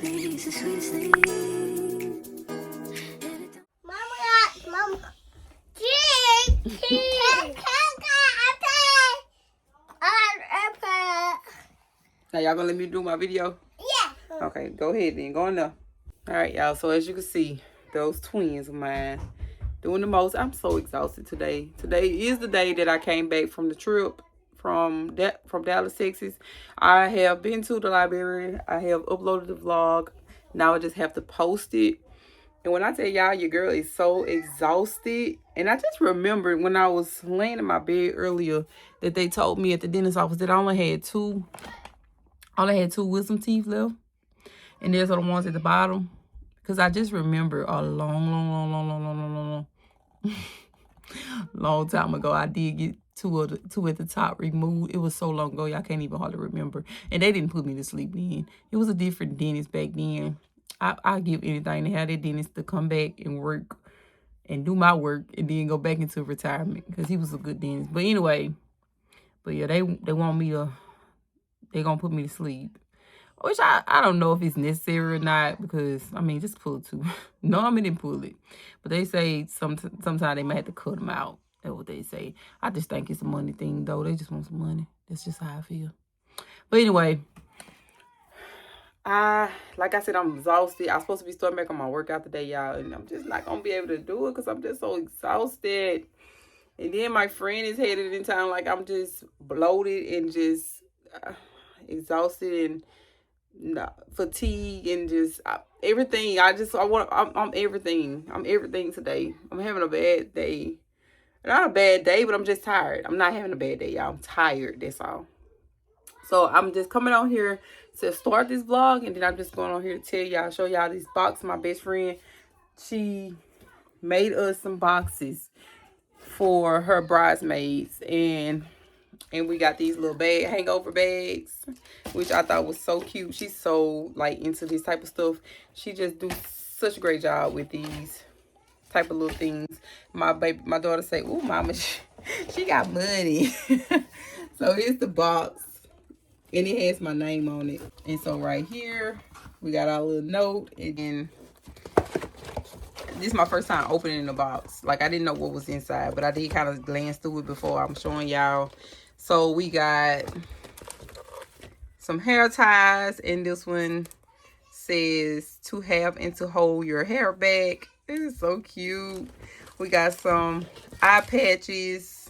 please, the sweetest thing. Mom, Now y'all gonna let me do my video? Yeah. Okay, go ahead then. Go in there. All right, y'all. So as you can see, those twins of mine doing the most. I'm so exhausted today. Today is the day that I came back from the trip from Dallas, Texas. I have been to the library. I have uploaded the vlog. Now I just have to post it. And when I tell y'all, your girl is so exhausted. And I just remembered when I was laying in my bed earlier that they told me at the dentist office that I only had two wisdom teeth left. And there's the ones at the bottom. Because I just remember a long time ago, I did get two at the top removed. It was so long ago, y'all can't even hardly remember. And they didn't put me to sleep then. It was a different dentist back then. I give anything to have that dentist to come back and work and do my work and then go back into retirement because he was a good dentist. But anyway, yeah, they want me to, they're going to put me to sleep. Which I don't know if it's necessary or not because, I mean, just pull it too. No, I didn't pull it. But they say sometimes they might have to cut them out. That's what they say. I just think it's a money thing, though. They just want some money. That's just how I feel. But anyway, like I said, I'm exhausted. I'm supposed to be starting back on my workout today, y'all. And I'm just not going to be able to do it because I'm just so exhausted. And then my friend is headed in town. Like, I'm just bloated and just exhausted and fatigue and just everything. I'm everything. I'm everything today. I'm having a bad day. Not a bad day, but I'm just tired. I'm not having a bad day, y'all. I'm tired. That's all. So I'm just coming on here to start this vlog, and then I'm just going on here to tell y'all, show y'all this box. My best friend, she made us some boxes for her bridesmaids, and we got these little hangover bags, which I thought was so cute. She's so like into this type of stuff. She just do such a great job with these type of little things. My daughter say, "Ooh, mama, she got money." So here's the box, and it has my name on it. And so right here, we got our little note, and then this is my first time opening the box. Like, I didn't know what was inside, but I did kind of glance through it before I'm showing y'all. So we got some hair ties, and this one says to have and to hold your hair back. This is so cute. We got some eye patches.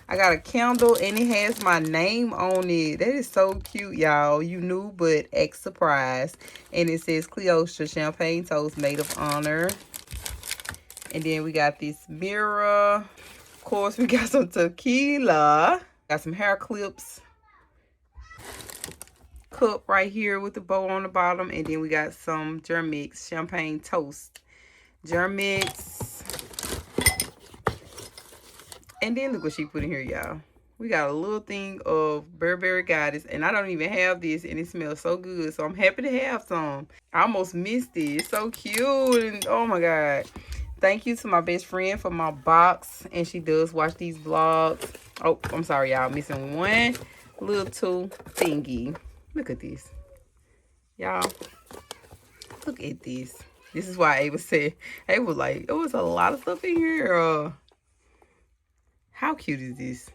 I got a candle, and it has my name on it. That is so cute, y'all. You knew, but act surprised. And it says CleoshaaaJ Champagne Toast Made of Honor. And then we got this mirror. Of course, we got some tequila. Got some hair clips. Cup right here with the bow on the bottom. And then we got some Germix Champagne Toast. Germix. And then look what she put in here, y'all. We got a little thing of Burberry Goddess. And I don't even have this. And it smells so good. So I'm happy to have some. I almost missed it. It's so cute. And oh my God. Thank you to my best friend for my box. And she does watch these vlogs. Oh, I'm sorry, y'all. Missing one little thingy. Look at this. Y'all. Look at this. This is why Ava said, Ava was like, it was a lot of stuff in here. How cute is this?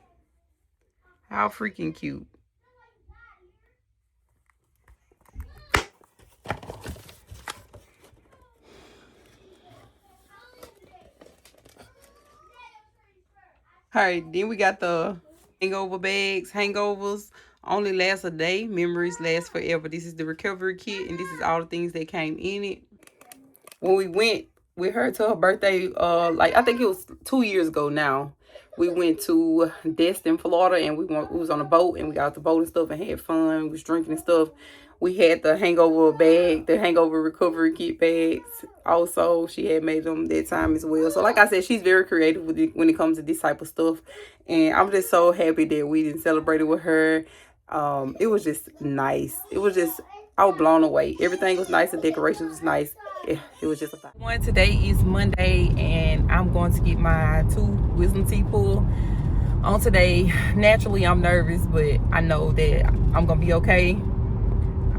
How freaking cute. All right, then we got the hangover bags. Hangovers only last a day. Memories last forever. This is the recovery kit, and this is all the things that came in it. When we went with her to her birthday, like I think it was 2 years ago now, we went to Destin, Florida, and we was on a boat, and we got off the boat and stuff and had fun. We was drinking and stuff. We had the hangover bag, the hangover recovery kit bags. Also, she had made them that time as well. So like I said, she's very creative with it when it comes to this type of stuff. And I'm just so happy that we didn't celebrate it with her. It was just nice. It was just, I was blown away. Everything was nice. The decorations was nice. It was just a fun one. Today is Monday, and I'm going to get my 2 wisdom teeth pulled on today. Naturally, I'm nervous, but I know that I'm gonna be okay.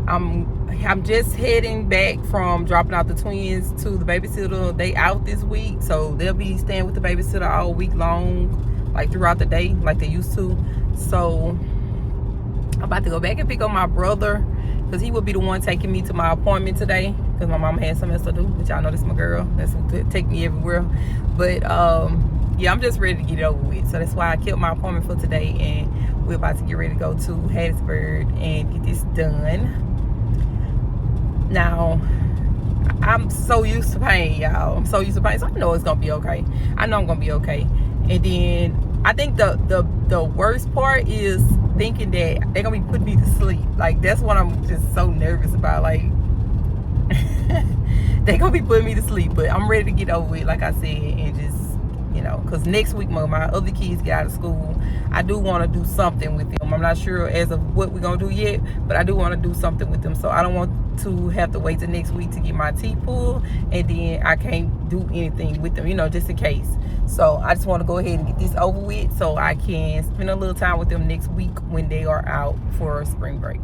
I'm I'm just heading back from dropping out the twins to the babysitter. They out this week, so they'll be staying with the babysitter all week long, like throughout the day, like they used to. So I'm about to go back and pick up my brother, because he will be the one taking me to my appointment today, because my mama had something else to do, which y'all know this is my girl. That's what could take me everywhere. But yeah, I'm just ready to get it over with. So that's why I kept my appointment for today, and we're about to get ready to go to Hattiesburg and get this done. Now, I'm so used to pain, y'all. I'm so used to pain, so I know it's gonna be okay. I know I'm gonna be okay. And then I think the worst part is thinking that they're gonna be putting me to sleep. Like, that's what I'm just so nervous about. Like, they're gonna be putting me to sleep, but I'm ready to get over it, like I said, and just, you know, because next week my other kids get out of school. I do want to do something with them. I'm not sure as of what we're gonna do yet, but I do want to do something with them. So I don't want to have to wait till next week to get my teeth pulled, and then I can't do anything with them, you know, just in case. So I just want to go ahead and get this over with so I can spend a little time with them next week when they are out for spring break.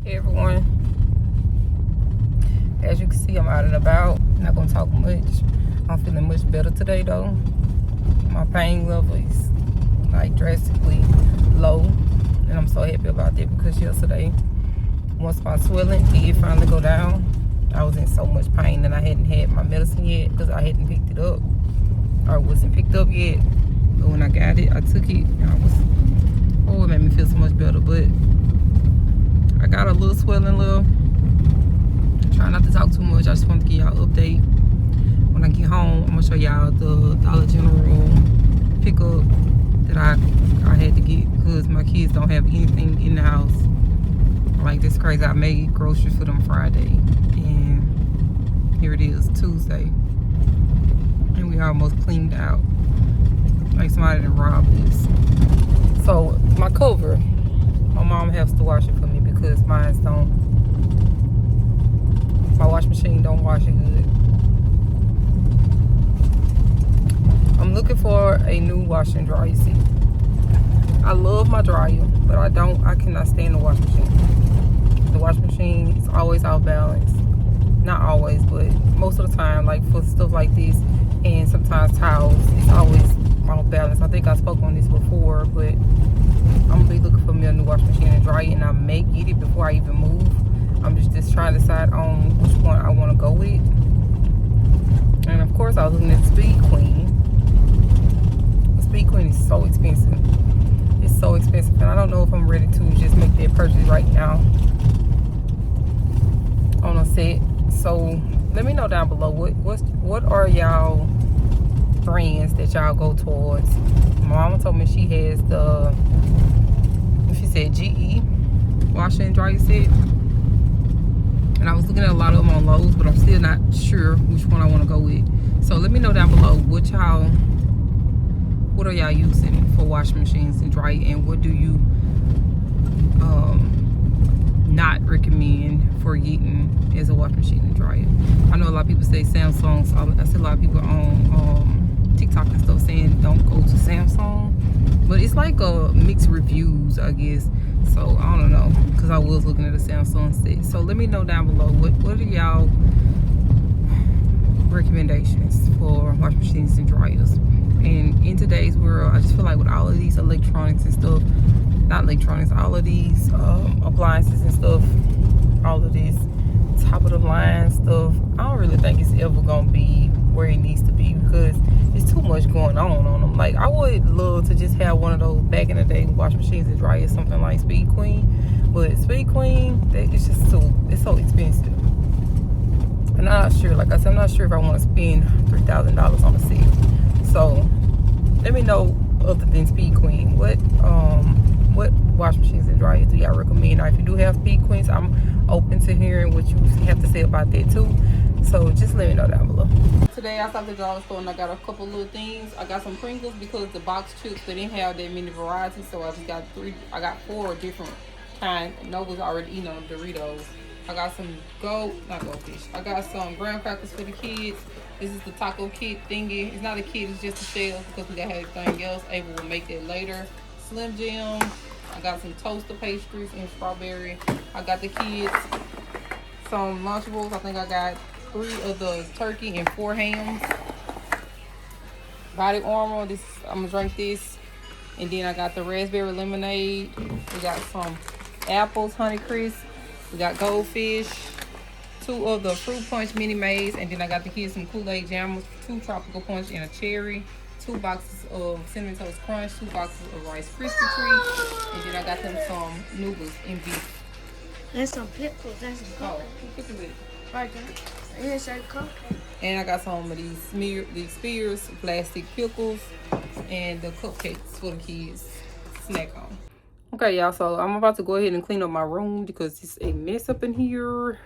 Hey everyone, as you can see, I'm out and about. Not gonna talk much. I'm feeling much better today though. My pain level is like drastically low, and I'm so happy about that, because yesterday, once my swelling did finally go down, I was in so much pain and I hadn't had my medicine yet because I hadn't picked it up, or it wasn't picked up yet. But when I got it, I took it, and it made me feel so much better. But I got a little swelling, try not to talk too much. I just want to give y'all an update. When I get home, I'm gonna show y'all the Dollar General pickup that I had to get, because my kids don't have anything in the house. Like, this crazy. I made groceries for them Friday, and here it is, Tuesday, and we almost cleaned out. Like somebody done robbed this. So my cover, my mom has to wash it for me because my wash machine don't wash it good. I'm looking for a new washer and dryer. You see, I love my dryer, but I cannot stand the wash machine. The wash machine is always out of balance. Not always, but most of the time, like for stuff like this, and sometimes towels, it's always off balance. I think I spoke on this before, but I'm gonna be looking for me a new wash machine and dryer, and I may get it before I even move. I'm just trying to decide on which one I want to go with. And of course, I was looking at Speed Queen. The Speed Queen is so expensive. It's so expensive, and I don't know if I'm ready to just make that purchase right now on a set. So let me know down below what are y'all brands that y'all go towards. My mama told me she has she said GE washer and dryer set, and I was looking at a lot of them on Lowe's, but I'm still not sure which one I want to go with. So let me know down below what are y'all using for washing machines and dryer, and what do you not recommend for getting as a washing machine and dryer. I know a lot of people say Samsung, so I see a lot of people on TikTok and stuff saying don't go to Samsung, but it's like mixed reviews, I guess. So I don't know, because I was looking at a Samsung set. So let me know down below what are y'all recommendations for washing machines and dryers. And in today's world, I just feel like with all of these electronics and stuff, not electronics, all of these appliances and stuff, all of this top of the line stuff, I don't really think it's ever gonna be where it needs to be because it's too much going on them. Like, I would love to just have one of those back in the day wash machines and dryers, something like Speed Queen, but Speed Queen, it's just it's so expensive. And I'm not sure, like I said, I'm not sure if I want to spend $3,000 on a set. So let me know, other than Speed Queen, what wash machines and dryers do y'all recommend? Now, if you do have Speed Queens, I'm open to hearing what you have to say about that too. So just let me know down below. Today I stopped at the dollar store and I got a couple little things. I got some Pringles because the box chips, they didn't have that many varieties, so I just got four different kinds. Nova's already eating on Doritos. I got some not goldfish. I got some graham crackers for the kids. This is the taco kit thingy. It's not a kit, it's just a shell because we got everything else. Ava will make that later. Slim Jim. I got some toaster pastries and strawberry. I got the kids some Lunchables. I think I got 3 of the turkey and 4 hams. Body Armor. I'm gonna drink this. And then I got the raspberry lemonade. We got some apples, Honey Crisp. We got goldfish. 2 of the fruit punch mini maids. And then I got the kids some Kool-Aid jammers, 2 tropical punch and a cherry. 2 boxes of Cinnamon Toast Crunch, 2 boxes of Rice Krispie Treats, and then I got them some noodles and beef. And some pickles. That's some coke. Oh, pickles it. Right there. And some coke. And I got some of these Spears plastic pickles and the cupcakes for the kids snack on. Okay, y'all, so I'm about to go ahead and clean up my room because it's a mess up in here.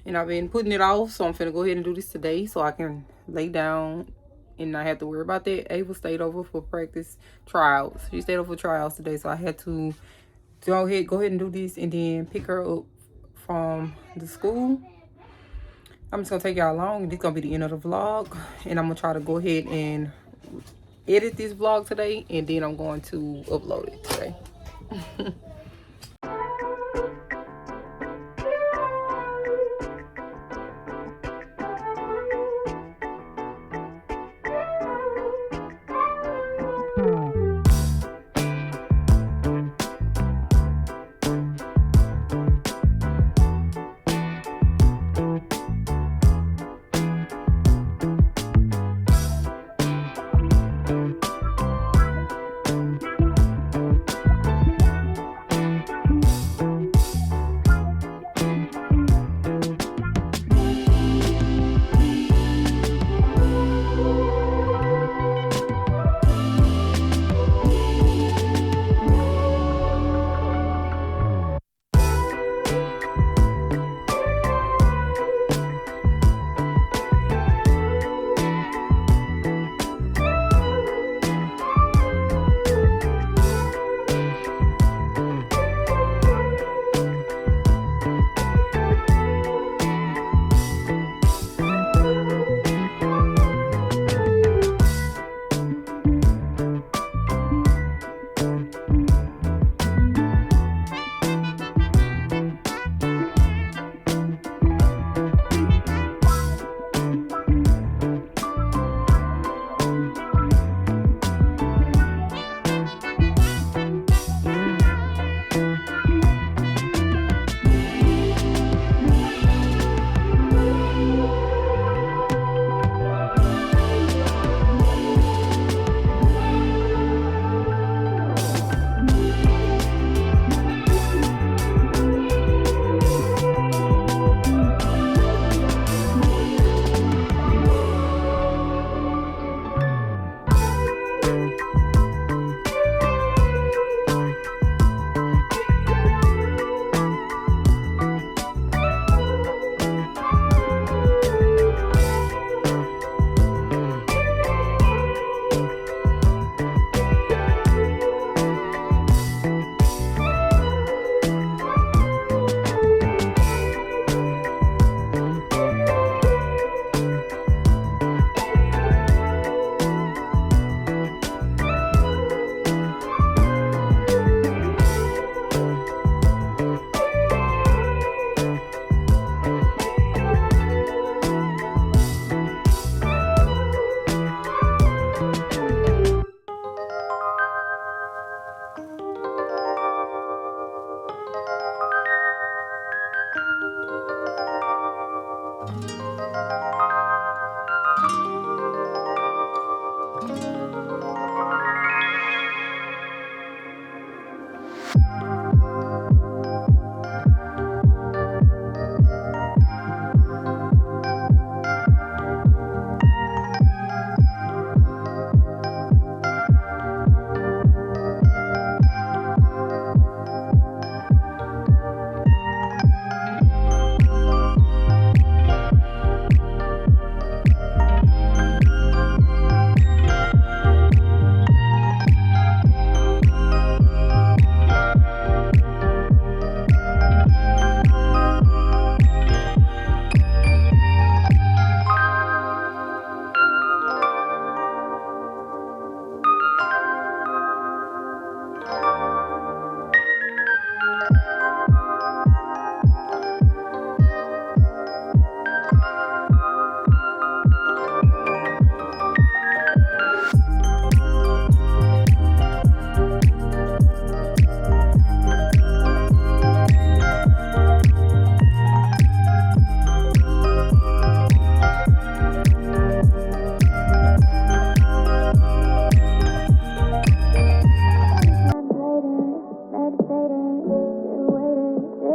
And I've been putting it off, so I'm finna go ahead and do this today so I can lay down and not have to worry about that. Ava stayed over for practice trials. She stayed over for trials today, so I had to go ahead and do this and then pick her up from the school. I'm just gonna take y'all along. This is gonna be the end of the vlog, and I'm gonna try to go ahead and edit this vlog today, and then I'm going to upload it today.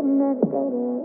Meditating,